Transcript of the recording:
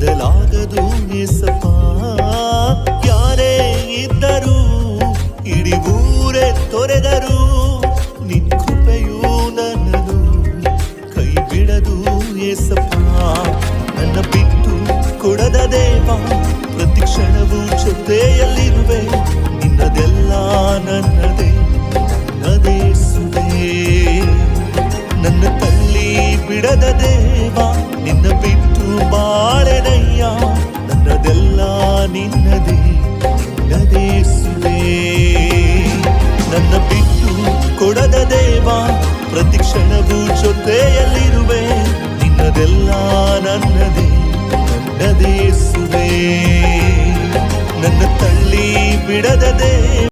ಬದಲಾಗದು ಏಸಪ್ಪ. ಯಾರೇ ಇದ್ದರೂ ಇಡೀ ಊರೇ ತೊರೆದರು ನಿನ್ ಕೃಪೆಯು ನನ್ನನು ಕೈ ಬಿಡದು ಏಸಪ್ಪ. ನನ್ನ ಬಿಟ್ಟು ಕೊಡದ ದೇವ, ಪ್ರತಿ ಕ್ಷಣವೂ ಜೊತೆಯಲ್ಲಿರುವೆ. ನಿನ್ನದೆಲ್ಲ ನನ್ನದೇ ನನ್ನದೇಸುವೆ. ನನ್ನ ತಳ್ಳಿ ಬಿಡದ ದೇವ, ನಿನ್ನ ಬಿಟ್ಟು ಬಾಳೆನಯ್ಯ. ನನ್ನದೆಲ್ಲ ನಿನ್ನದೇ ನನ್ನದೇಸುವೆ. ನನ್ನ ಬಿಟ್ಟು ಕೊಡದ ದೇವ, ಪ್ರತಿ ಕ್ಷಣವೂ ಜೊತೆಯಲ್ಲಿರುವೆ. ನಿನ್ನದೆಲ್ಲ ನನ್ನದೇ ನನ್ನದೇಸುವೆ. ನನ್ನ ತಳ್ಳಿ ಬಿಡದ ದೇವ.